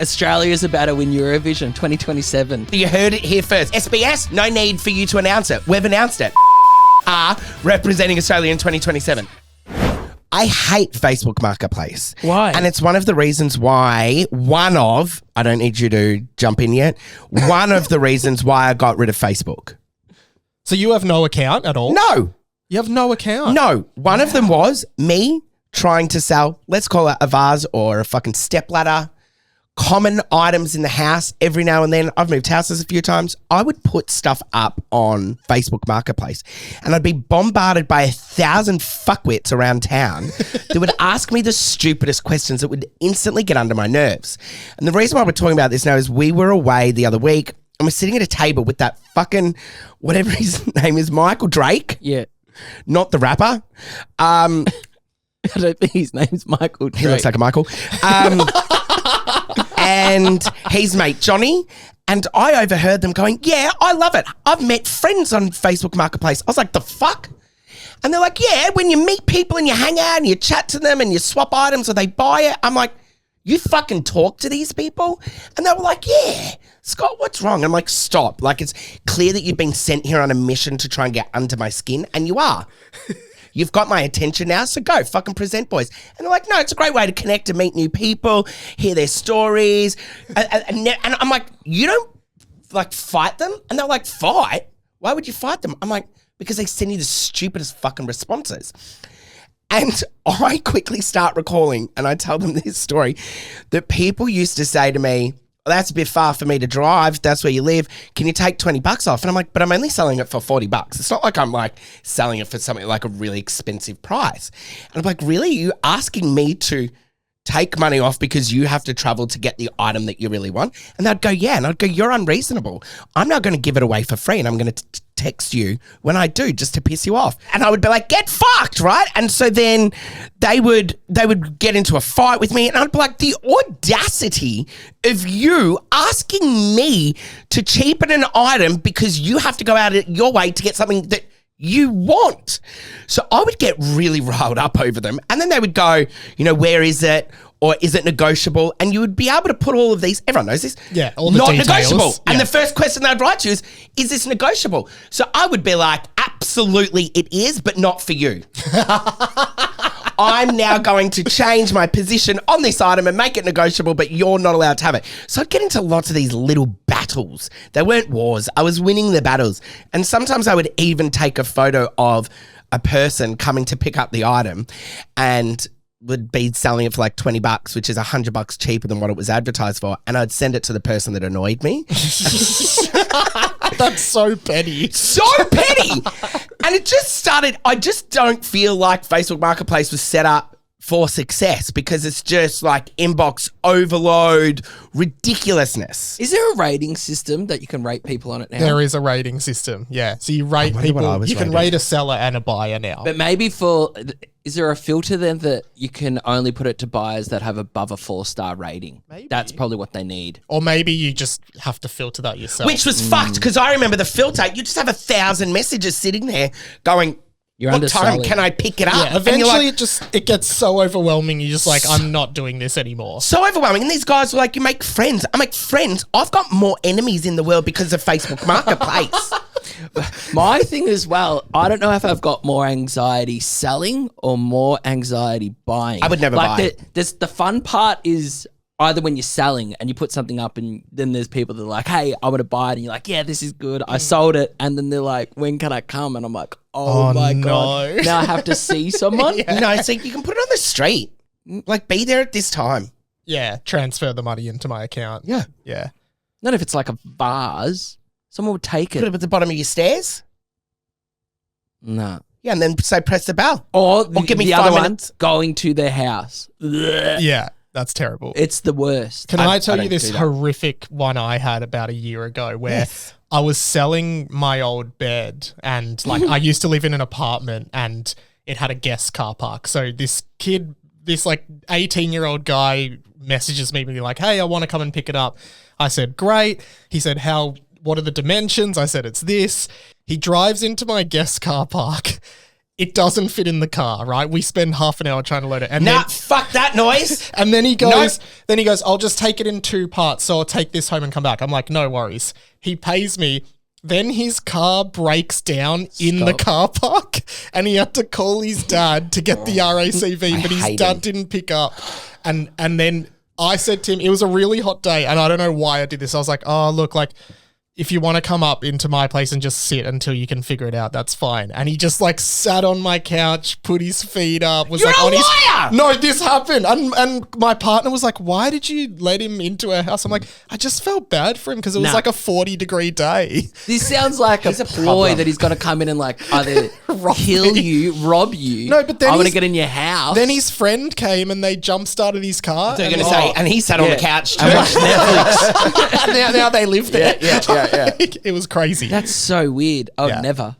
Australia's about to win Eurovision 2027. You heard it here first. SBS, no need for you to announce it. We've announced it. Are representing Australia in 2027. I hate Facebook Marketplace. Why? And it's one of the reasons why, I don't need you to jump in yet, one of the reasons why I got rid of Facebook. So you have no account at all? No. You have no account? No. One of them was me trying to sell, let's call it a vase or a fucking stepladder, common items in the house. Every now and then, I've moved houses a few times, I would put stuff up on Facebook Marketplace and I'd be bombarded by 1,000 fuckwits around town that would ask me the stupidest questions that would instantly get under my nerves. And the reason why we're talking about this now is we were away the other week and we're sitting at a table with that fucking, whatever his name is, Michael Drake. Yeah. Not the rapper. I don't think his name's Michael Drake. He looks like a Michael. And his mate, Johnny. And I overheard them going, yeah, I love it. I've met friends on Facebook Marketplace. I was like, the fuck? And they're like, yeah, when you meet people and you hang out and you chat to them and you swap items or they buy it. I'm like, you fucking talk to these people? And they were like, yeah, Scott, what's wrong? I'm like, stop. Like, it's clear that you've been sent here on a mission to try and get under my skin, and you are. You've got my attention now, so go fucking present, boys. And they're like, no, it's a great way to connect and meet new people, hear their stories. And I'm like, you don't like fight them? And they're like, fight? Why would you fight them? I'm like, because they send you the stupidest fucking responses. And I quickly start recalling, and I tell them this story, that people used to say to me, well, that's a bit far for me to drive. That's where you live. Can you take $20 off? And I'm like, but I'm only selling it for $40. It's not like I'm like selling it for something like a really expensive price. And I'm like, really? Are you asking me to take money off because you have to travel to get the item that you really want? And they'd go, yeah. And I'd go, you're unreasonable. I'm not going to give it away for free. And I'm going to text you when I do just to piss you off. And I would be like, get fucked, right? And so then they would get into a fight with me and I'd be like, the audacity of you asking me to cheapen an item because you have to go out of your way to get something that you want. So I would get really riled up over them. And then they would go, you know, where is it? Or is it negotiable? And you would be able to put all of these, everyone knows this. Yeah, all the not details. negotiable. Yeah. And the first question they'd write to you is this negotiable? So I would be like, absolutely it is, but not for you. I'm now going to change my position on this item and make it negotiable, but you're not allowed to have it. So I'd get into lots of these little battles. They weren't wars. I was winning the battles. And sometimes I would even take a photo of a person coming to pick up the item and would be selling it for like $20, which is $100 cheaper than what it was advertised for. And I'd send it to the person that annoyed me. That's so petty. So petty. And it just started, I just don't feel like Facebook Marketplace was set up for success because it's just like inbox overload, ridiculousness. Is there a rating system that you can rate people on it now? There is a rating system, yeah. So you rate people, you can rate a seller and a buyer now. But maybe is there a filter then that you can only put it to buyers that have above a 4-star rating? Maybe. That's probably what they need. Or maybe you just have to filter that yourself. Which was fucked because I remember the filter, you just have 1,000 messages sitting there going, You're what time underselling. can I pick it up? Yeah, And you're eventually like, it gets so overwhelming. You're just like, I'm not doing this anymore. so overwhelming. And these guys were like, you make friends. I'm like, friends? I've got more enemies in the world because of Facebook Marketplace. My thing as well, I don't know if I've got more anxiety selling or more anxiety buying. I would never buy. The fun part is either when you're selling and you put something up and then there's people that are like, hey, I want to buy it. And you're like, yeah, this is good. I sold it. And then they're like, when can I come? And I'm like, oh my God. Now I have to see someone? Yeah. No, so you can put it on the street. Like, be there at this time. Yeah, transfer the money into my account. Yeah. Yeah. Not if it's like a vase. Someone would take Put it. it at the bottom of your stairs. No. Yeah, and then say press the bell. Or give me the 5 other minutes. one, going to their house. Yeah, that's terrible. It's the worst. Can I tell don't you this do that. horrific one I had about a year ago where I was selling my old bed and like I used to live in an apartment and it had a guest car park. So this kid, this like 18-year-old guy messages me being like, hey, I want to come and pick it up. I said, great. He said, what are the dimensions? I said, it's this. He drives into my guest car park It doesn't fit in the car, right? We spend half an hour trying to load it. And Nah, then, fuck that noise. and then he goes, I'll just take it in 2 parts. So I'll take this home and come back. I'm like, no worries. He pays me. Then his car breaks down in the car park and he had to call his dad to get the RACV, but his dad didn't pick up. And then I said to him, it was a really hot day and I don't know why I did this. I was like, oh, look, like, if you want to come up into my place and just sit until you can figure it out, that's fine. And he just like sat on my couch, put his feet up, was You're like a on liar! No, this happened. And my partner was like, why did you let him into our house? I'm like, I just felt bad for him because it was like a 40-degree day. This sounds like a ploy that he's going to come in and like either kill you, rob you. No, but then I want to he's- get in your house. Then his friend came and they jump-started his car. So you're and- going to say, and he sat on the couch too. And watch Netflix. now they live there. Yeah. It was crazy. That's so weird. Oh, Yeah. never.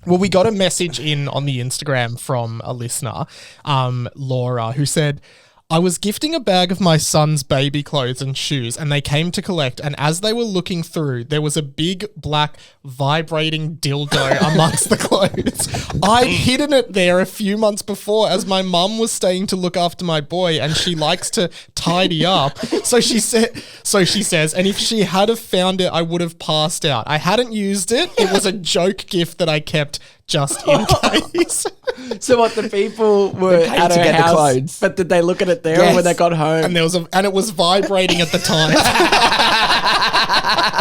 Well, we got a message in on the Instagram from a listener, Laura, who said, I was gifting a bag of my son's baby clothes and shoes and they came to collect, and as they were looking through, there was a big black vibrating dildo amongst the clothes. I'd hidden it there a few months before as my mum was staying to look after my boy and she likes to tidy up. So she says, and if she had have found it, I would have passed out. I hadn't used it. It was a joke gift that I kept just in case. So what the people were came at to her get the house, clothes. but did they look at it there Yes. when they got home? And it was vibrating at the time.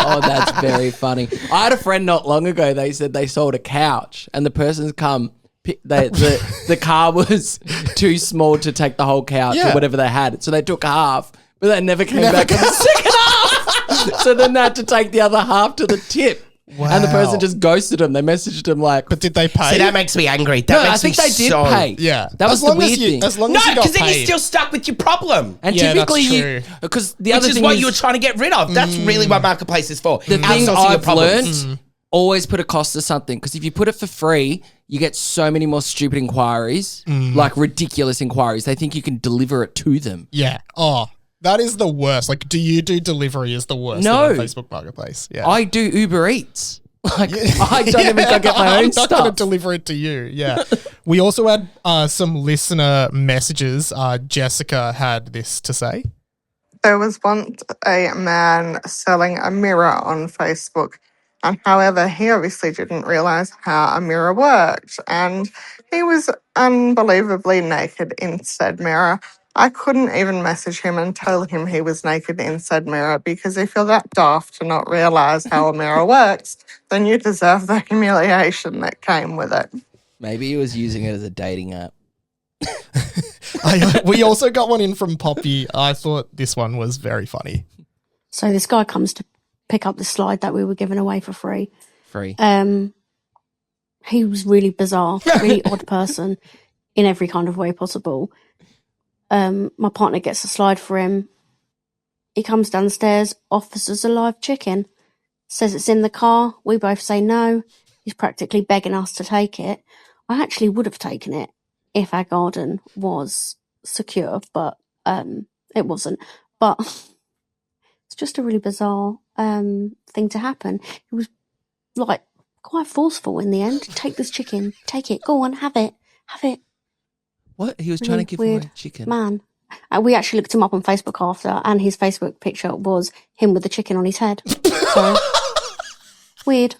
Oh, that's very funny. I had a friend not long ago. They said they sold a couch, and the person's come. The car was too small to take the whole couch or whatever they had, so they took half, but they never came back with the second half. So then they had to take the other half to the tip. Wow. And the person just ghosted them. They messaged him like, But did they pay? See, that makes me angry. That no, makes I think me they did so... pay. Yeah. That was As the long as weird you- thing. as long No, as you got because then you're paid. still stuck with your problem. And Yeah, typically that's true. because the Which other is thing what is you were trying to get rid of. That's really what Marketplace is for. the thing Outsourcing your I've problems. learned, always put a cost to something, because if you put it for free, you get so many more stupid inquiries, like ridiculous inquiries. They think you can deliver it to them. Yeah. Oh, that is the worst. Like, do you do delivery is the worst No. on Facebook Marketplace? Yeah. I do Uber Eats. Like I don't even go get my own I'm not going to stuff. deliver it to you. Yeah. We also had some listener messages. Jessica had this to say. There was once a man selling a mirror on Facebook, and however, he obviously didn't realise how a mirror worked, and he was unbelievably naked in said mirror. I couldn't even message him and tell him he was naked in said mirror, because if you're that daft to not realise how a mirror works, then you deserve the humiliation that came with it. Maybe he was using it as a dating app. We also got one in from Poppy. I thought this one was very funny. So this guy comes to pick up the slide that we were giving away for free. Free. He was really bizarre, really odd person in every kind of way possible. My partner gets a slide for him. He comes downstairs, offers us a live chicken, says it's in the car. We both say no. He's practically begging us to take it. I actually would have taken it if our garden was secure, but it wasn't. But it's just a really bizarre thing to happen. It was like quite forceful in the end. Take this chicken, take it, go on, have it. What? He was Really trying to give weird away chicken. Man. We actually looked him up on Facebook after, and his Facebook picture was him with the chicken on his head. So, weird.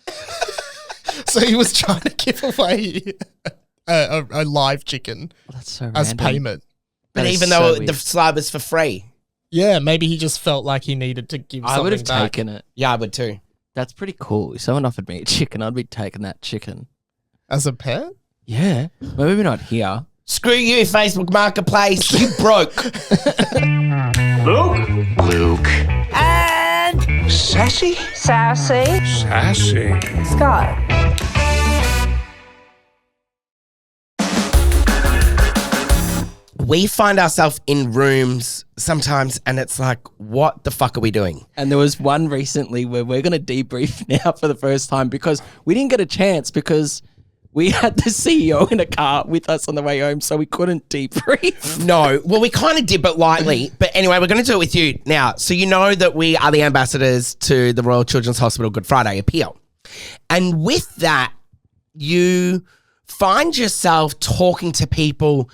So he was trying to give away a live chicken That's so as random. payment. But That is even so though weird. the slide was for free. Yeah, maybe he just felt like he needed to give I would something have back. taken it. Yeah, I would too. That's pretty cool. If someone offered me a chicken, I'd be taking that chicken. As a pet? Yeah. Well, maybe not here. Screw you, Facebook Marketplace. You broke. Luke. And Sassy. Sassy. Scott. We find ourselves in rooms sometimes and it's like, what the fuck are we doing? And there was one recently where we're going to debrief now for the first time, because we didn't get a chance because we had the CEO in a car with us on the way home, so we couldn't debrief. No. Well, we kind of did, but lightly. But anyway, we're going to do it with you now. So you know that we are the ambassadors to the Royal Children's Hospital Good Friday Appeal. And with that, you find yourself talking to people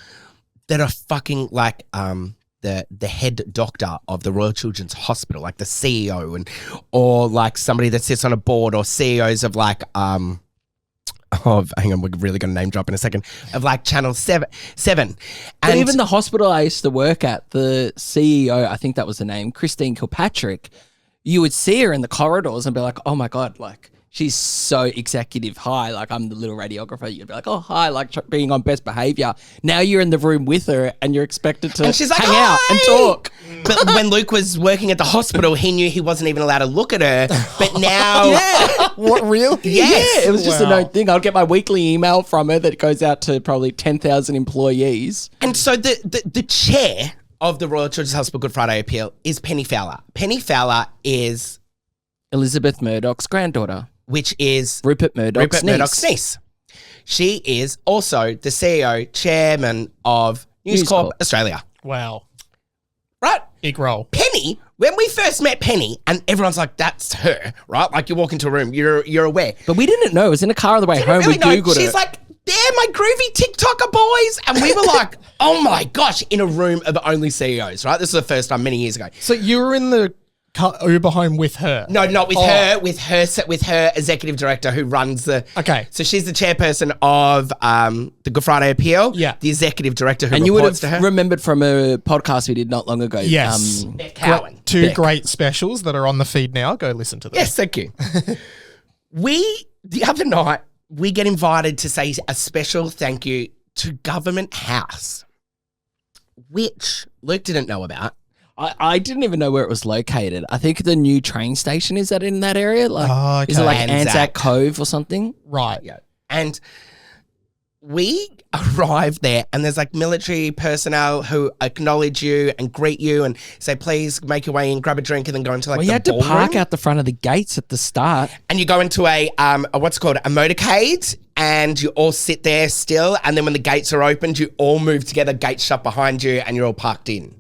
that are fucking like the head doctor of the Royal Children's Hospital, like the CEO, or like somebody that sits on a board, or CEOs of like hang on, we're really going to name drop in a second, of like Channel 7. But even the hospital I used to work at, the CEO, I think that was the name, Christine Kilpatrick, you would see her in the corridors and be like, oh my God, like she's so executive high. Like I'm the little radiographer. You'd be like, oh, hi, like being on best behavior. Now you're in the room with her and you're expected to she's like, hang out and talk. But when Luke was working at the hospital, he knew he wasn't even allowed to look at her. But now... Yeah. What, really? Yes. Yeah, it was just a known thing. I'll get my weekly email from her that goes out to probably 10,000 employees. And so the chair of the Royal Children's Hospital Good Friday Appeal is Penny Fowler. Penny Fowler is... Elizabeth Murdoch's granddaughter. Which is... Rupert Murdoch's niece. She is also the CEO, chairman of News Corp Australia. Wow. Right? Big role. Penny, when we first met Penny, and everyone's like, that's her, right? Like you walk into a room, you're aware. But we didn't know. It was in a car on the way home. Really we Googled it. She's like, they're my groovy TikToker boys. And we were like, oh my gosh, in a room of only CEOs, right? This is the first time many years ago. So you were in the Uber home with her? No, not with her. With her executive director who runs the... Okay. So she's the chairperson of the Good Friday Appeal. Yeah. The executive director who and you would reports to have her. remembered from a podcast we did not long ago. Yes. Cowan. Two great specials that are on the feed now. Go listen to them. Yes, thank you. The other night, we get invited to say a special thank you to Government House, which Luke didn't know about. I didn't even know where it was located. I think the new train station is that in that area. Like, is it like Anzac Cove or something? Right. Yeah. And we arrived there, and there's like military personnel who acknowledge you and greet you and say, please make your way in, grab a drink, and then go into like you had to park out the front of the gates at the start. And you go into a what's called a motorcade, and you all sit there still, and then when the gates are opened, you all move together, gates shut behind you, and you're all parked in.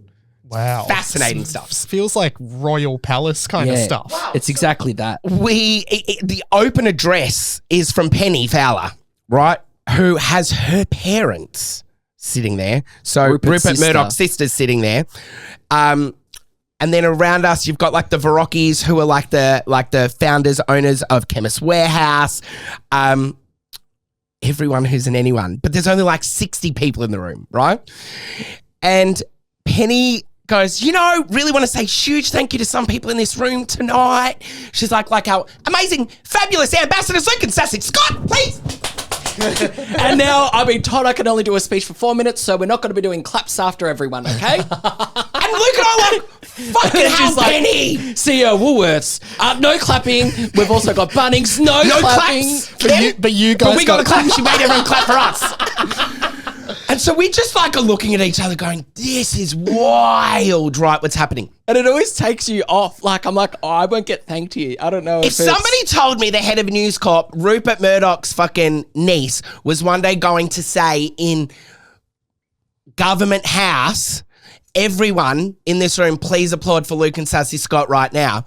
Wow. Fascinating stuff. Feels like Royal Palace kind of stuff. Wow. It's exactly that. The open address is from Penny Fowler, right? Who has her parents sitting there. So Rupert Murdoch's sister's sitting there. And then around us, you've got like the Varokkis, who are like the founders, owners of Chemist Warehouse. Everyone who's an anyone. But there's only like 60 people in the room, right? And Penny goes, really want to say huge thank you to some people in this room tonight. She's like our amazing, fabulous ambassadors, Luke and Sassy. Scott, please. And now I've been told I can only do a speech for 4 minutes, so we're not going to be doing claps after everyone, okay? And Luke and I like, fucking hell, Penny. CEO Woolworths. No clapping. We've also got Bunnings. No clapping. Claps. But you guys we got a clap and she made everyone clap for us. And so we just like are looking at each other going, this is wild, right? What's happening? And it always takes you off. Like, I'm like, I won't get thanked here. I don't know if somebody told me the head of News Corp, Rupert Murdoch's fucking niece, was one day going to say in Government House, everyone in this room, please applaud for Luke and Sassy Scott right now,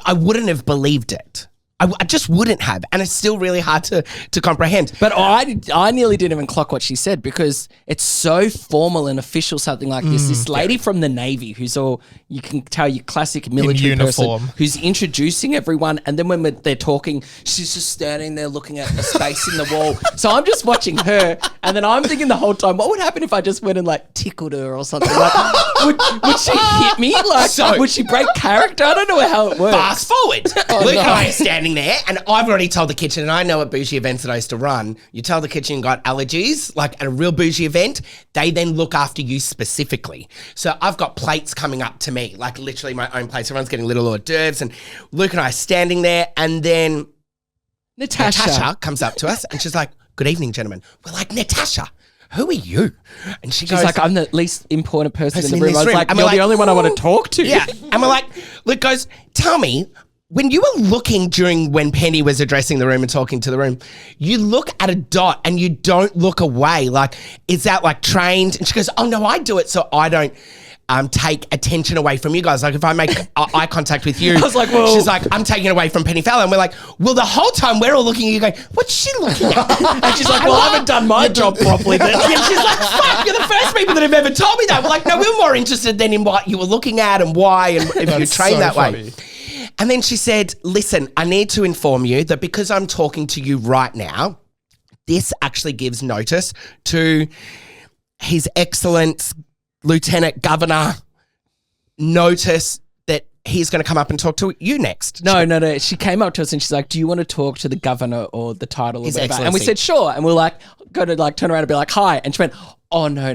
I wouldn't have believed it. I just wouldn't have, and it's still really hard to comprehend. But I nearly didn't even clock what she said because it's so formal and official, something like this. This lady from the Navy who's all, you can tell, your classic military person who's introducing everyone, and then when they're talking, she's just standing there looking at the space in the wall. So I'm just watching her, and then I'm thinking the whole time, what would happen if I just went and like tickled her or something? Like, would she hit me? Like, would she break character? I don't know how it works. Fast forward. Luke and I are standing there, and I've already told the kitchen, and I know at bougie events that I used to run, you tell the kitchen you got allergies, like at a real bougie event, they then look after you specifically. So I've got plates coming up to me, like literally my own plates. Everyone's getting little hors d'oeuvres, and Luke and I are standing there, and then Natasha comes up to us, and she's like, good evening, gentlemen. We're like, Natasha, who are you? And she's like, I'm the least important person in the room. I was like, you're the only one I want to talk to. Yeah. And we're like, Luke goes, tell me, when you were looking when Penny was addressing the room and talking to the room, you look at a dot and you don't look away. Like, is that like trained? And she goes, oh no, I do it so I don't. take attention away from you guys. Like if I make eye contact with you, I was like, well, she's like, I'm taking it away from Penny Fowler. And we're like, well, the whole time we're all looking at you going, what's she looking at? And she's like, well, I haven't done my job properly then. Yeah, she's like, fuck, you're the first people that have ever told me that. We're like, no, we were more interested than in what you were looking at and why and if you trained so that funny. way. And then she said, listen, I need to inform you that because I'm talking to you right now, this actually gives notice to His Excellence Lieutenant Governor, notice that he's going to come up and talk to you next. No. She came up to us and she's like, do you want to talk to the governor or the title or His whatever? And we Excellency. said, sure. And we're like, go to like turn around and be like, hi. And she went, oh, no,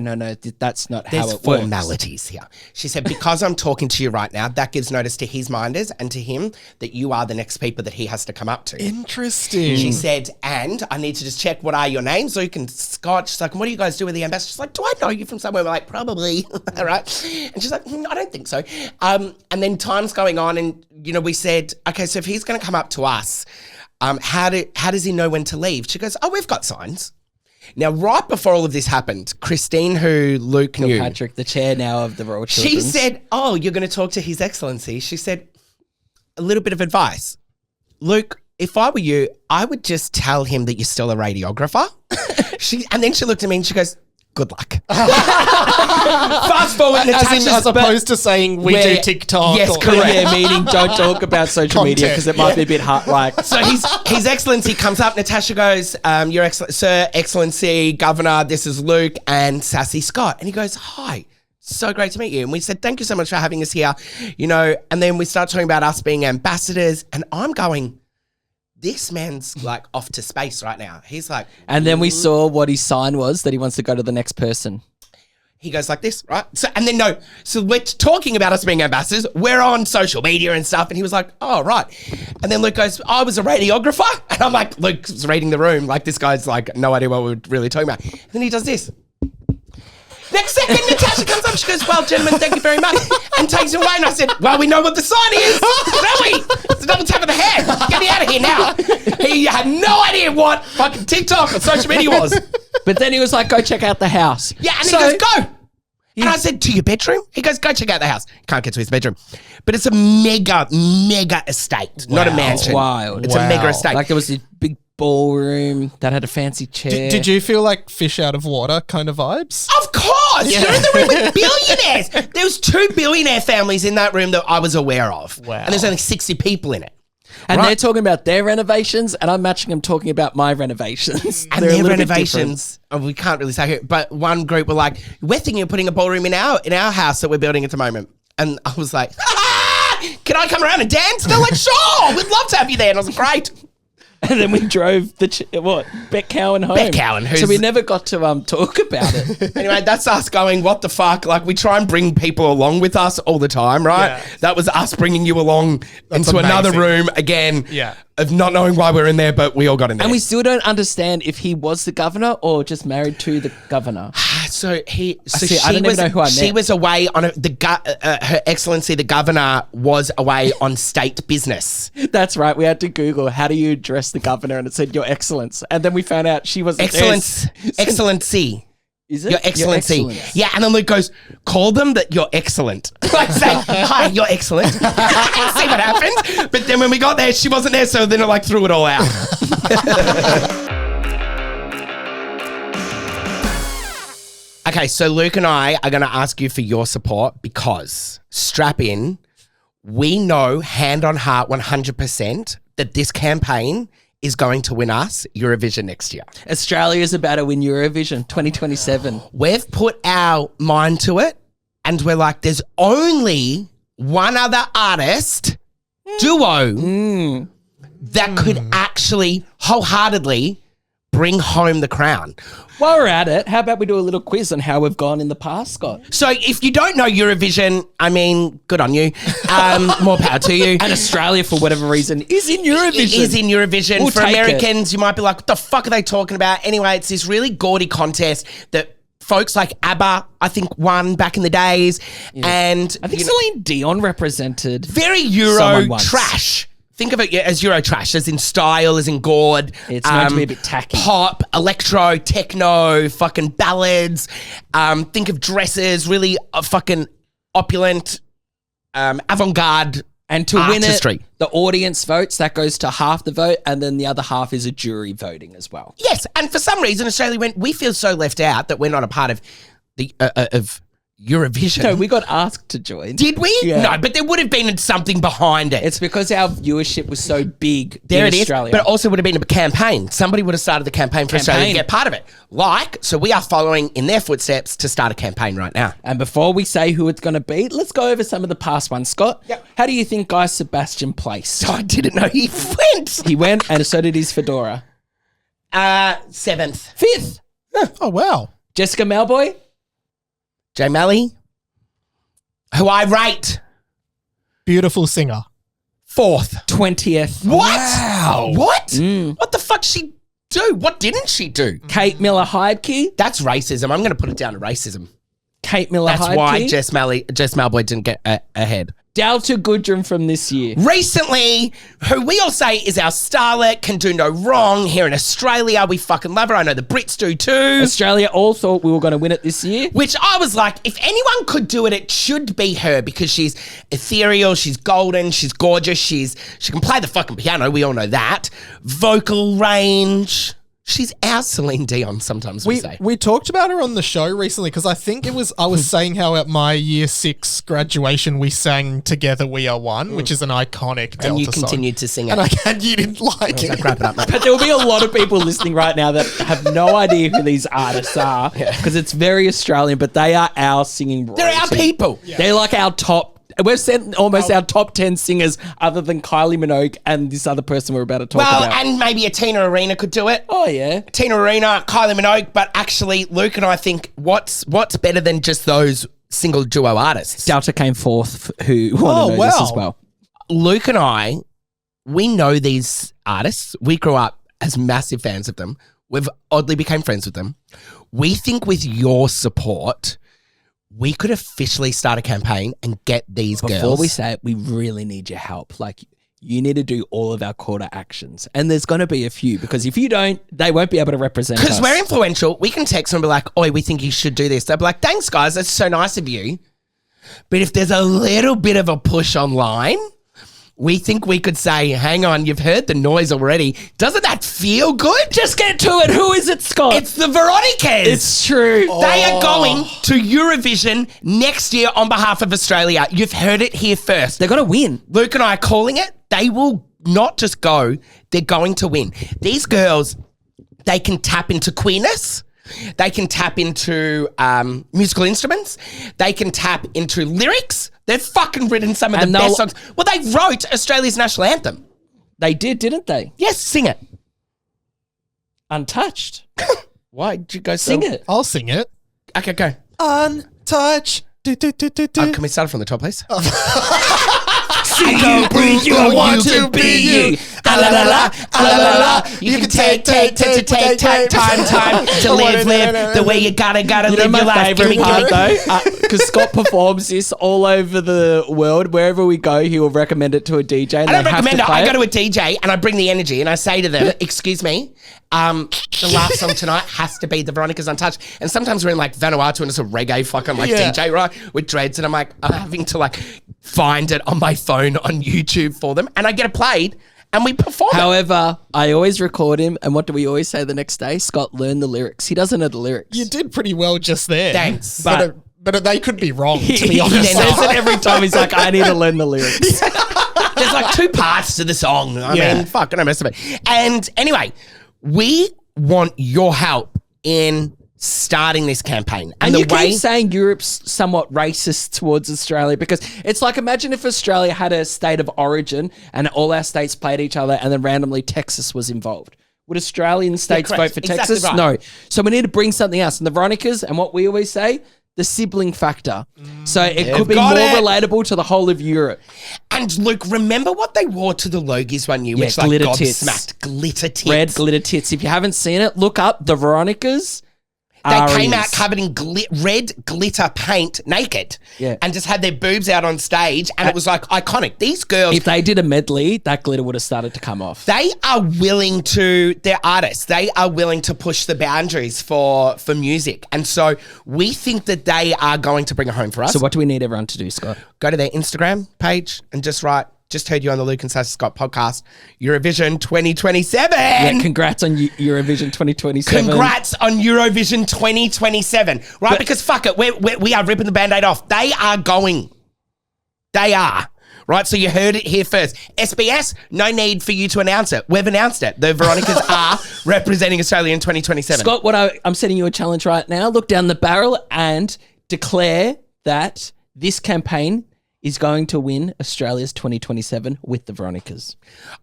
that's not how There's it works. formalities here. She said, because I'm talking to you right now, that gives notice to his minders and to him that you are the next people that he has to come up to. Interesting. She said, and I need to just check what are your names, Luke and Scott. She's like, what do you guys do with the ambassador? She's like, do I know you from somewhere? We're like, probably. All right. And she's like, I don't think so. And then time's going on and, we said, okay, so if he's going to come up to us, how does he know when to leave? She goes, oh, we've got signs. Now, right before all of this happened, Christine, who Luke knew, Patrick, the chair now of the Royal she Children's. said, oh, you're going to talk to His Excellency. She said, a little bit of advice. Luke, if I were you, I would just tell him that you're still a radiographer. And then she looked at me and she goes, good luck. Fast forward, Natasha's... As opposed to saying we do TikTok. Yes, or- correct. Yeah, meaning don't talk about social media because it might be a bit hard. Like, So His Excellency comes up. Natasha goes, Your Sir, Excellency, Governor, this is Luke and Sassy Scott. And he goes, hi, so great to meet you. And we said, thank you so much for having us here. And then we start talking about us being ambassadors. And I'm going, this man's like off to space right now. He's like... and then we saw what his sign was that he wants to go to the next person. He goes like this, right? So we're talking about us being ambassadors. We're on social media and stuff. And he was like, oh, right. And then Luke goes, I was a radiographer. And I'm like, Luke's reading the room. Like this guy's like, no idea what we're really talking about. And then he does this. Next second, Natasha comes up. She goes, well, gentlemen, thank you very much. And takes it away. And I said, well, we know what the sign is. Don't we? It's a double tap of the hand. Get me out of here now. He had no idea what fucking TikTok or social media was. But then he was like, go check out the house. Yeah, and he goes, go. And I said, to your bedroom? He goes, go check out the house. Can't get to his bedroom. But it's a mega estate, not a mansion. Wild. It's a mega estate. Like there was this big ballroom that had a fancy chair. Did you feel like fish out of water kind of vibes? Of course. You're in the room with billionaires. There was 2 billionaire families in that room that I was aware of. Wow. And there's only 60 people in it. And Right. they're talking about their renovations, and I'm matching them talking about my renovations. And They're a their little bit renovations, we can't really say it, but one group were like, we're thinking of putting a ballroom in our house that we're building at the moment. And I was like, can I come around and dance? They're like, sure, we'd love to have you there. And I was like, great. different. And then we drove Beck Cowan home. Beck Cowan, so we never got to talk about it. Anyway, that's us going, what the fuck? Like, we try and bring people along with us all the time, right? Yeah. That was us bringing you along That's into another amazing. room again. Yeah. Of not knowing why we're in there, but we all got in there. And we still don't understand if he was the governor or just married to the governor. So I don't even know who I She met. was away on Her Excellency the Governor was away on state business. That's right. We had to Google how do you address the governor, and it said Your Excellence. And then we found out she wasn't Excellence, there. Excellency. Is it? Your Excellency. Excellence. Yeah, and then Luke goes, call them that you're excellent. Like saying, hi, you're excellent. See what happens. But then when we got there, she wasn't there, so then it like threw it all out. Okay, so Luke and I are going to ask you for your support because, strap in, we know hand on heart 100% that this campaign is going to win us Eurovision next year. Australia's about to win Eurovision 2027. We've put our mind to it and we're like, there's only one other artist, duo, that could actually wholeheartedly bring home the crown. While we're at it, how about we do a little quiz on how we've gone in the past, Scott? So if you don't know Eurovision, I mean, good on you. More power to you. And Australia, for whatever reason, is in Eurovision. It is in Eurovision. We'll For take Americans, you might be like, what the fuck are they talking about? Anyway, it's this really gaudy contest that folks like ABBA, I think, won back in the days. Yeah. And I think Celine Dion represented. very Euro Someone once. trash. Think of it as Euro trash, as in style, as in gourd. It's meant to be a bit tacky. Pop, electro, techno, fucking ballads. Think of dresses, really fucking opulent, avant-garde And to artistry. win it, the audience votes. That goes to half the vote, and then the other half is a jury voting as well. Yes, and for some reason, Australia went, we feel so left out that we're not a part of the of Eurovision. No, we got asked to join. Did we? Yeah. No, but there would have been something behind it. It's because our viewership was so big There in it is, Australia. but it also would have been a campaign. Somebody would have started the campaign for Australia to get part of it. So we are following in their footsteps to start a campaign right now. And before we say who it's going to be, let's go over some of the past ones. Scott, how do you think Guy Sebastian placed? I didn't know he went. He went, and so did his fedora. 7th. 5th. Oh, wow. Jessica Malboy. Jay Malley, who I rate Beautiful singer. 4th. 20th. What? Wow. What? What the fuck she do? What didn't she do? Kate Miller-Heidke. That's racism. I'm going to put it down to racism. Kate Miller-Heidke. That's why Jess Malboy didn't get ahead. Delta Goodrum from this year. Recently, who we all say is our starlet, can do no wrong here in Australia. We fucking love her. I know the Brits do too. Australia all thought we were going to win it this year. Which I was like, if anyone could do it, it should be her because she's ethereal, she's golden, she's gorgeous, she can play the fucking piano. We all know that. Vocal range. She's our Celine Dion, sometimes we say. We talked about her on the show recently because I think I was saying how at my year 6 graduation we sang Together We Are One, which is an iconic Delta And you song. continued to sing it. And you didn't like it. Wrap it up, mate. But there will be a lot of people listening right now that have no idea who these artists are because it's very Australian, but they are our singing royalty. They're our people. They're like our top. We've sent almost our top 10 singers other than Kylie Minogue and this other person we're about to talk Well, about. and maybe a Tina Arena could do it. Oh, yeah. Tina Arena, Kylie Minogue, but actually, Luke and I think what's better than just those single duo artists? Delta came fourth, who want to know this as well. Luke and I, we know these artists. We grew up as massive fans of them. We've oddly became friends with them. We think with your support, we could officially start a campaign and get these girls. Before we say it, we really need your help. Like, you need to do all of our call to actions. And there's going to be a few because if you don't, they won't be able to represent us. Because we're influential. We can text them and be like, oi, we think you should do this. They'll be like, thanks, guys. That's so nice of you. But if there's a little bit of a push online, we think we could say, hang on, you've heard the noise already. Doesn't that feel good? Just get to it. Who is it, Scott? It's the Veronicas. It's true. They are going to Eurovision next year on behalf of Australia. You've heard it here first. They're going to win. Luke and I are calling it. They will not just go, they're going to win. These girls, they can tap into queerness. They can tap into musical instruments. They can tap into lyrics. They've fucking written some of the best songs. Well, they wrote Australia's national anthem. They did, didn't they? Yes, sing it. Untouched. Why did you go Sing it. I'll sing it. Okay, go. Untouched. Can we start it from the top, please? See you, breathe you, I want to be you. La la la, la la la. You can take time to live the way you gotta You know live my your life. favourite Gimme, part gimme. though? Because Scott performs this all over the world. Wherever we go, he will recommend it to a DJ. And I don't they have recommend to it. play I go to a DJ and I bring the energy and I say to them, excuse me, the last song tonight has to be the Veronica's Untouched. And sometimes we're in like Vanuatu and it's a reggae fucking like DJ, right? With dreads. And I'm having to like find it on my phone on YouTube for them. And I get it played and we perform it. However, I always record him. And what do we always say the next day? Scott, learn the lyrics. He doesn't know the lyrics. You did pretty well just there. Thanks. But they could be wrong, to be He honest. says it every time. He's like, I need to learn the lyrics. There's like 2 parts to the song. I mean, fuck, I don't mess with it. And anyway, we want your help in starting this campaign. And you keep saying Europe's somewhat racist towards Australia because it's like, imagine if Australia had a state of origin and all our states played each other and then randomly Texas was involved. Would Australian states vote correct. for Exactly Texas? right. No. So we need to bring something else. And the Veronicas, and what we always say, the sibling factor. So it could be more relatable to the whole of Europe. And Luke, remember what they wore to the Logies one year, which like glitter tits. gobsmacked glitter tits. Red glitter tits. If you haven't seen it, look up the Veronicas. They came out Aries. covered in red glitter paint naked and just had their boobs out on stage, and it was like iconic. These girls, If they did a medley, that glitter would have started to come off. they are willing to, they're artists, they are willing to push the boundaries for music. And so we think that they are going to bring it home for us. So what do we need everyone to do, Scott? Go to their Instagram page and just write, just heard you on the Luke and Sassy Scott podcast, Eurovision 2027. Yeah, congrats on Eurovision 2027. Congrats on Eurovision 2027. Right, because fuck it, we are ripping the Band-Aid off. They are going. They are. Right, so you heard it here first. SBS, no need for you to announce it. We've announced it. The Veronicas are representing Australia in 2027. Scott, I'm setting you a challenge right now. Look down the barrel and declare that this campaign is going to win Australia's 2027 with the Veronicas.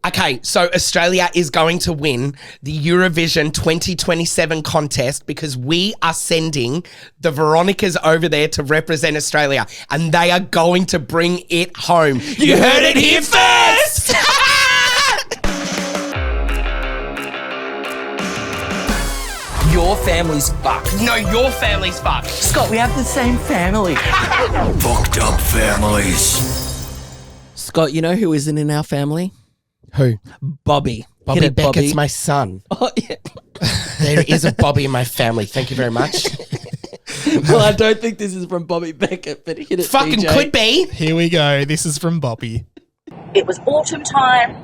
Okay, so Australia is going to win the Eurovision 2027 contest because we are sending the Veronicas over there to represent Australia, and they are going to bring it home. You heard it here first! Your family's fucked. No, your family's fucked. Scott, we have the same family. Fucked up families. Scott, you know who isn't in our family? Who? Bobby. Bobby Hit it, Beckett's Bobby. my son. Oh, yeah. There is a Bobby in my family. Thank you very much. Well, I don't think this is from Bobby Beckett, but hit it, Fucking DJ. could be. Here we go. This is from Bobby. It was autumn time,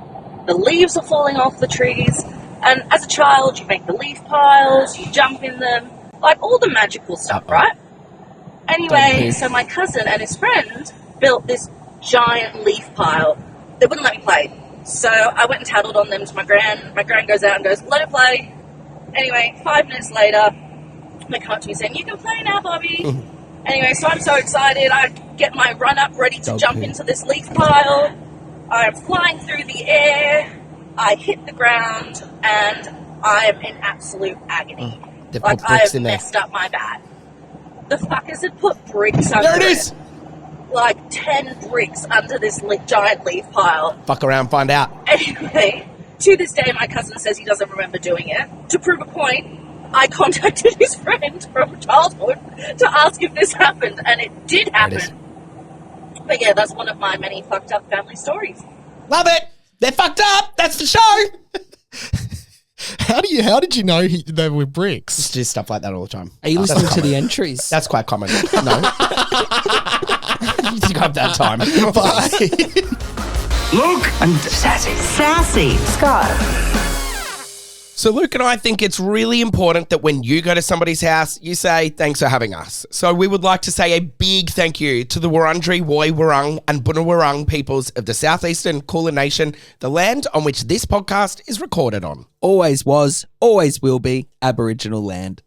the leaves are falling off the trees, and as a child you make the leaf piles, you jump in them, like all the magical stuff, right? Anyway, so my cousin and his friend built this giant leaf pile. They wouldn't let me play, so I went and tattled on them to my gran. My gran goes out and goes, let it play. Anyway, 5 minutes later, they come up to me saying, you can play now, Bobby. Anyway, so I'm so excited, I get my run up ready to jump into this leaf pile. I'm flying through the air, I hit the ground, and I am in absolute agony. They've Like, put I bricks have in there. messed up my bat. The fuckers had put bricks under There it is. Like 10 bricks under this giant leaf pile. Fuck around, find out. Anyway, to this day, my cousin says he doesn't remember doing it. To prove a point, I contacted his friend from childhood to ask if this happened, and it did happen. But yeah, that's one of my many fucked up family stories. Love it. They're fucked up. That's the show. How did you know they were bricks? Just do stuff like that all the time. Are you listening to the entries? That's quite common. No. You got that time. Bye. Luke and Sassy. Scott. So Luke and I think it's really important that when you go to somebody's house, you say, thanks for having us. So we would like to say a big thank you to the Wurundjeri, Woi Wurrung and Bunurong peoples of the southeastern Kulin Nation, the land on which this podcast is recorded on. Always was, always will be Aboriginal land.